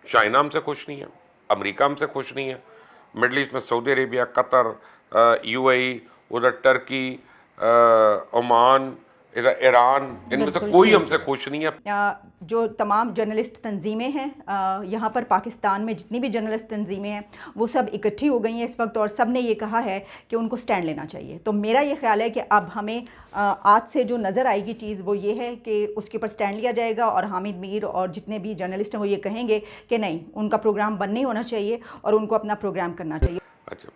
China हमसे खुश नहीं है, अमेरिका हमसे खुश नहीं है, मिडल ईस्ट में सऊदी अरेबिया, कतर, यूएई, उधर टर्की, ओमान, इधर ईरान, इनमें से बिल्कुल कोई ठीक। हमसे खुश नहीं है। जो तमाम जर्नलिस्ट तंजीमें हैं यहाँ पर पाकिस्तान में, जितनी भी जर्नलिस्ट तंजीमें हैं वो सब इकट्ठी हो गई हैं इस वक्त, और सब ने ये कहा है कि उनको स्टैंड लेना चाहिए। तो मेरा ये ख्याल है कि अब हमें आज से जो नज़र आएगी चीज़ वो ये है कि उसके ऊपर स्टैंड लिया जाएगा, और हामिद मीर और जितने भी जर्नलिस्ट हैं वो ये कहेंगे कि नहीं, उनका प्रोग्राम बंद नहीं होना चाहिए और उनको अपना प्रोग्राम करना चाहिए। अच्छा,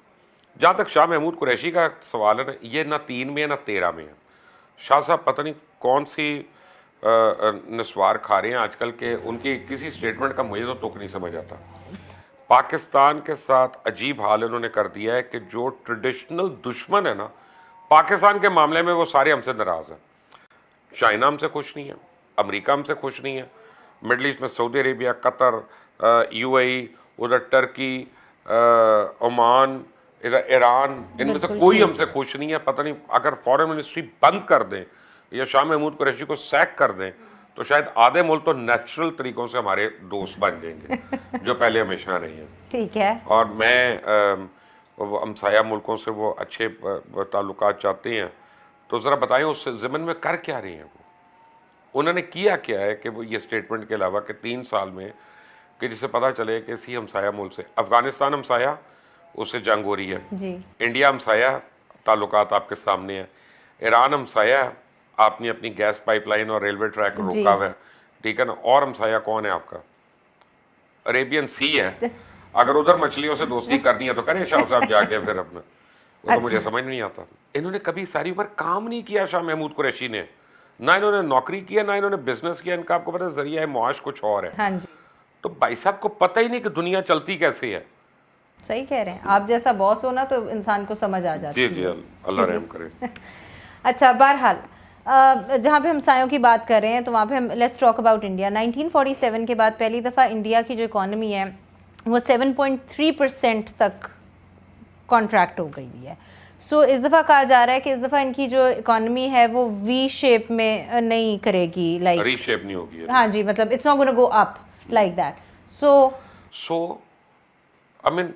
जहाँ तक शाह महमूद कुरैशी का सवाल है ना, ये ना 3 में है ना 13 में है। शाह साहब पता नहीं कौन सी नस्वार खा रहे हैं आजकल के, उनकी किसी स्टेटमेंट का मुझे तो तुक नहीं समझ आता। पाकिस्तान के साथ अजीब हाल इन्होंने कर दिया है कि जो ट्रेडिशनल दुश्मन है ना पाकिस्तान के मामले में, वो सारे हमसे नाराज़ हैं। चाइना हमसे खुश नहीं है, अमेरिका हमसे खुश नहीं है, मिडल ईस्ट में सऊदी अरेबिया, कतर, यूएई, उधर टर्की, ओमान, इधर ईरान, इनमें से बिल्कुल कोई ठीक। हमसे खुश नहीं है। पता नहीं अगर फॉरेन मिनिस्ट्री बंद कर दें या शाह महमूद कुरैशी को सैक कर दें तो शायद आधे मुल्क तो नेचुरल तरीकों से हमारे दोस्त बन जाएंगे जो पहले हमेशा रहे हैं। ठीक है। और मैं वो हमसाया मुल्कों से वो अच्छे ताल्लुकात चाहते हैं, तो ज़रा बताएं उस ज़मन में कर क्या रहे हैं वो, उन्होंने किया क्या है कि वो ये स्टेटमेंट के अलावा कि 3 साल में कि जिससे पता चले कि इसी हमसाया मुल्क से, अफ़गानिस्तान हमसाया, उससे जंग हो रही है जी। इंडिया हमसाया, ताल्लुकात आपके सामने है, ईरान हमसाया, आपने अपनी गैस पाइपलाइन और रेलवे ट्रैक रोका हुआ है, ठीक है ना, और हमसाया कौन है आपका? अरेबियन सी है। अगर उधर मछलियों से दोस्ती करनी है तो करें शाह साहब जाके फिर अपना, वो तो मुझे समझ नहीं आता। इन्होंने कभी सारी उम्र काम नहीं किया शाह महमूद कुरैशी ने, ना इन्होंने नौकरी किया ना इन्होंने बिजनेस किया, इनका आपको पता है जरिया है मुआश कुछ और है। हाँ जी, तो भाई साहब को पता ही नहीं कि दुनिया चलती कैसे है। सही कह रहे हैं आप। जैसा बॉस हो ना तो इंसान को समझ आ जाती जी है। जी, अल्लाह रहम करे। अच्छा, बहरहाल जहाँ पे हम सायों की बात कर रहे हैं तो वहाँ पे हम लेट्स टॉक अबाउट इंडिया। 1947 के बाद पहली दफ़ा इंडिया की जो इकॉनमी है वो 7.3% तक कॉन्ट्रैक्ट हो गई है। सो इस दफ़ा कहा जा रहा है कि इस दफ़ा इनकी जो इकॉनमी है वो वी शेप में नहीं करेगी, लाइक रीशेप नहीं होगी। हाँ जी, मतलब it's not gonna go up like that. So I mean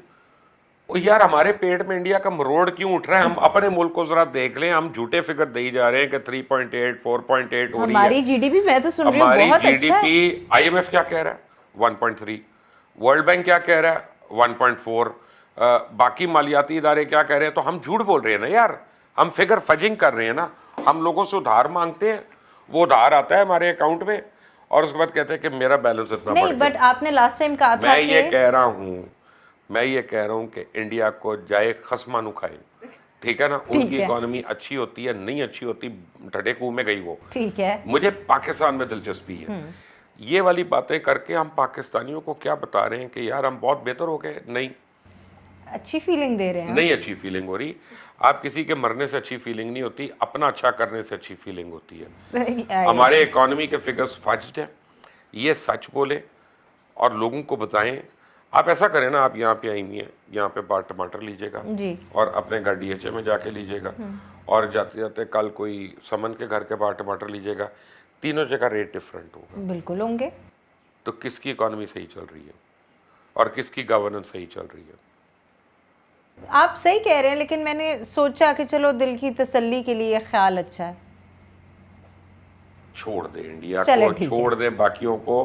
यार हमारे पेट में इंडिया का मरोड़ क्यों उठ रहा है? हम अपने मुल्क को जरा देख लें, हम झूठे फिगर दे ही जा रहे हैं कि 3.8 4.8 हो रही है हमारी जीडीपी, मैं तो सुन रही हूँ हमारी बहुत अच्छा है। जीडीपी। आईएमएफ क्या कह रहा है 1.3, वर्ल्ड बैंक क्या कह रहा है 1.4, बाकी मालियाती इदारे क्या कह रहे हैं। तो हम झूठ बोल रहे हैं ना यार, हम फिगर फजिंग कर रहे हैं ना। हम लोगों से उधार मांगते हैं, वो उधार आता है हमारे अकाउंट में और उसके बाद कहते हैं कि मेरा बैलेंस इतना नहीं, बढ़ गया। बट आपने लास्ट टाइम कहा था मैं कि ये कह रहा हूँ कि इंडिया को जाए खसमानू खाए, ठीक है ना। उनकी है। इकोनॉमी अच्छी होती है, नहीं अच्छी होती, ठंडे कुएं में गई वो। ठीक है। मुझे पाकिस्तान में दिलचस्पी है। ये वाली बातें करके हम पाकिस्तानियों को क्या बता रहे हैं कि यार हम बहुत बेहतर हो गए? नहीं, अच्छी फीलिंग दे रहे हैं। नहीं अच्छी फीलिंग हो रही। आप किसी के मरने से अच्छी फीलिंग नहीं होती, अपना अच्छा करने से अच्छी फीलिंग होती है। हमारे इकोनॉमी के फिगर्स फज्ड हैं, ये सच बोले और लोगों को बताएं। आप ऐसा करें ना, आप यहाँ पे आई हुई हैं, यहाँ पे बार टमाटर लीजिएगा जी। और अपने घर डीएचए में जाके लीजिएगा, और जाते जाते कल कोई समन के घर के बाहर टमाटर लीजिएगा, तीनों जगह रेट डिफरेंट होगा। बिल्कुल होंगे। तो किसकी इकोनॉमी सही चल रही है और किसकी गवर्नेंस सही चल रही है? आप सही कह रहे हैं, लेकिन मैंने सोचा कि चलो दिल की तसल्ली के लिए ख्याल अच्छा है। छोड़ दे इंडिया चलो को, ठीक छोड़ दे बाकियों को,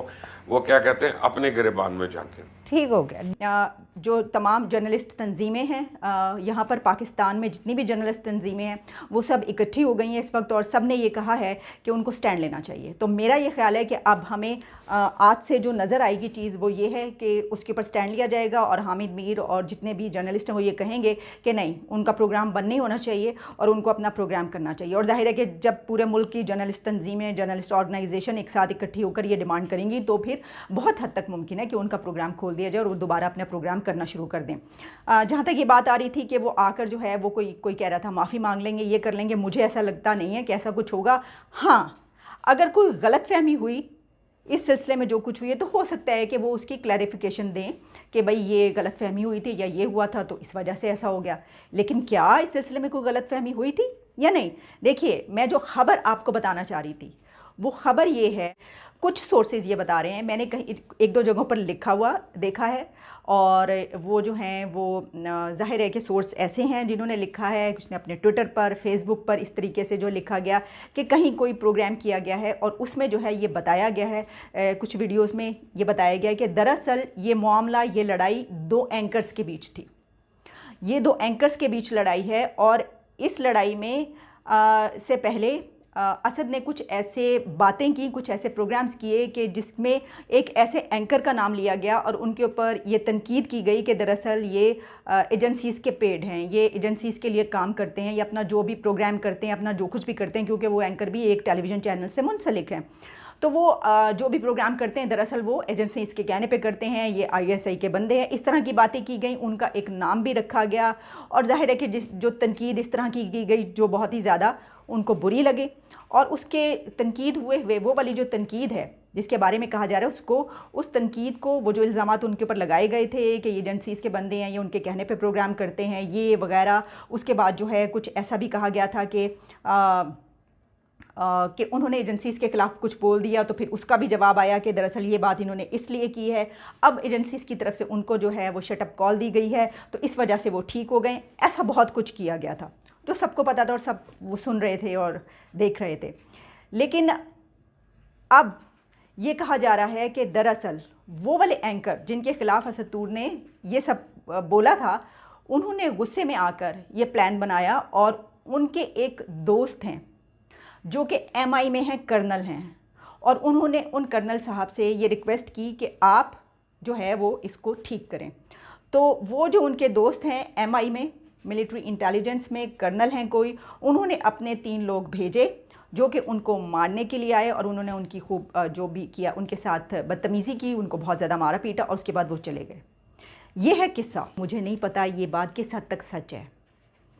वो क्या कहते हैं अपने गिरबान में जाके। ठीक हो गया। जो तमाम जर्नलिस्ट तंजीमें हैं यहाँ पर पाकिस्तान में, जितनी भी जर्नलिस्ट तंजीमें हैं वो सब इकट्ठी हो गई हैं इस वक्त, और सब ने ये कहा है कि उनको स्टैंड लेना चाहिए। तो मेरा ये ख्याल है कि अब हमें आज से जो नज़र आएगी चीज़ वो ये है कि उसके ऊपर स्टैंड लिया जाएगा, और हामिद मीर और जितने भी जर्नलिस्ट हैं वो ये कहेंगे कि नहीं, उनका प्रोग्राम बंद नहीं होना चाहिए और उनको अपना प्रोग्राम करना चाहिए। और जाहिर है कि जब पूरे मुल्क की जर्नलिस्ट तंजीमें, जर्नलिस्ट ऑर्गेनाइजेशन एक साथ इकट्ठी होकर ये डिमांड करेंगी तो फिर बहुत हद तक मुमकिन है कि उनका प्रोग्राम खोल दिया जाए और वो दोबारा अपना प्रोग्राम करना शुरू कर दें। जहाँ तक ये बात आ रही थी कि वो आकर जो है वो कोई कह रहा था माफ़ी मांग लेंगे, ये कर लेंगे, मुझे ऐसा लगता नहीं है कि ऐसा कुछ होगा। हाँ, अगर कोई गलतफहमी हुई इस सिलसिले में, जो कुछ हुई है, तो हो सकता है कि वो उसकी क्लैरिफिकेशन दें कि भाई ये गलतफहमी हुई थी या ये हुआ था तो इस वजह से ऐसा हो गया। लेकिन क्या इस सिलसिले में कोई गलतफहमी हुई थी या नहीं? देखिए, मैं जो खबर आपको बताना चाह रही थी वो ख़बर ये है, कुछ सोर्सेज़ ये बता रहे हैं, मैंने कहीं एक दो जगहों पर लिखा हुआ देखा है, और वो जो हैं वो ज़ाहिर है कि सोर्स ऐसे हैं जिन्होंने लिखा है, कुछ ने अपने ट्विटर पर, फेसबुक पर इस तरीके से जो लिखा गया कि कहीं कोई प्रोग्राम किया गया है और उसमें जो है ये बताया गया है, कुछ वीडियोस में ये बताया गया है कि दरअसल ये मामला, ये लड़ाई दो एंकर्स के बीच थी। ये दो एंकर्स के बीच लड़ाई है, और इस लड़ाई में से पहले असद ने कुछ ऐसे बातें की, कुछ ऐसे प्रोग्राम्स किए कि जिसमें एक ऐसे एंकर का नाम लिया गया और उनके ऊपर ये तनकीद की गई कि दरअसल ये एजेंसीज़ के पेड हैं, ये एजेंसीज़ के लिए काम करते हैं, ये अपना जो भी प्रोग्राम करते हैं, अपना जो कुछ भी करते हैं, क्योंकि वो एंकर भी एक टेलीविज़न चैनल से मुंसलिक हैं, तो वो जो भी प्रोग्राम करते हैं दरअसल वो एजेंसी इसके कहने पे करते हैं, ये आईएसआई के बंदे हैं। इस तरह की बातें की गई, उनका एक नाम भी रखा गया, और जाहिर है कि जो तनकीद इस तरह की गई जो बहुत ही ज़्यादा उनको बुरी लगे, और उसके तनकीद हुए वो वाली जो तनकीद है जिसके बारे में कहा जा रहा है, उसको, उस तनकीद को, वो जो इल्ज़ामात उनके ऊपर लगाए गए थे कि एजेंसीज़ के बंदे हैं, ये उनके कहने पे प्रोग्राम करते हैं, ये वगैरह, उसके बाद जो है कुछ ऐसा भी कहा गया था कि उन्होंने एजेंसीज़ के ख़िलाफ़ कुछ बोल दिया, तो फिर उसका भी जवाब आया कि दरअसल ये बात इन्होंने इसलिए की है। अब एजेंसीज़ की तरफ से उनको जो है वो शटअप कॉल दी गई है, तो इस वजह से वो ठीक हो गए। ऐसा बहुत कुछ किया गया था जो सबको पता था और सब वो सुन रहे थे और देख रहे थे। लेकिन अब ये कहा जा रहा है कि दरअसल वो वाले एंकर जिनके ख़िलाफ़ असद तूर ने ये सब बोला था, उन्होंने गुस्से में आकर ये प्लान बनाया, और उनके एक दोस्त हैं जो कि एमआई में हैं, कर्नल हैं, और उन्होंने उन कर्नल साहब से ये रिक्वेस्ट की कि आप जो है वो इसको ठीक करें। तो वो जो उनके दोस्त हैं एमआई में, मिलिट्री इंटेलिजेंस में कर्नल हैं कोई, उन्होंने अपने 3 लोग भेजे जो कि उनको मारने के लिए आए, और उन्होंने उनकी खूब जो भी किया, उनके साथ बदतमीज़ी की, उनको बहुत ज़्यादा मारा पीटा, और उसके बाद वो चले गए। ये है किस्सा। मुझे नहीं पता ये बात किस हद तक सच है,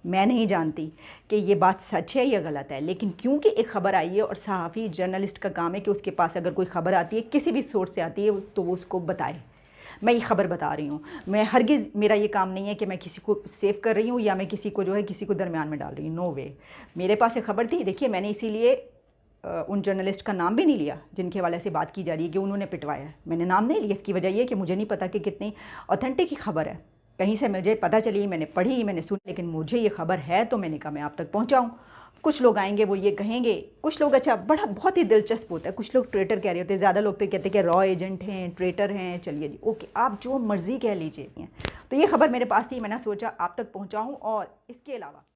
मैं नहीं जानती कि ये बात सच है या गलत है, लेकिन क्योंकि एक ख़बर आई है, और सहाफ़ी जर्नलिस्ट का काम है कि उसके पास अगर कोई ख़बर आती है, किसी भी सोर्स से आती है, तो वो उसको बताए। मैं ये ख़बर बता रही हूँ, मैं हरगिज़, मेरा ये काम नहीं है कि मैं किसी को सेव कर रही हूँ या मैं किसी को जो है किसी को दरमियान में डाल रही हूँ, नो वे। मेरे पास एक ख़बर थी, देखिए मैंने इसीलिए उन जर्नलिस्ट का नाम भी नहीं लिया जिनके वाले से बात की जा रही है कि उन्होंने पिटवाया है, मैंने नाम नहीं लिया। इसकी वजह ये कि मुझे नहीं पता कि कितनी ऑथेंटिक खबर है, कहीं से मुझे पता चली, मैंने पढ़ी, मैंने सुनी, लेकिन मुझे ये ख़बर है तो मैंने कहा मैं आप तक पहुँचाऊँ। कुछ लोग आएंगे वो ये कहेंगे, कुछ लोग, अच्छा बड़ा बहुत ही दिलचस्प होता है, कुछ लोग ट्रेटर कह रहे होते हैं, ज़्यादा लोग तो कहते हैं कि रॉ एजेंट हैं, ट्रेटर हैं, चलिए जी ओके, आप जो मर्ज़ी कह लीजिए। तो ये ख़बर मेरे पास थी, मैंने सोचा आप तक पहुँचाऊँ। और इसके अलावा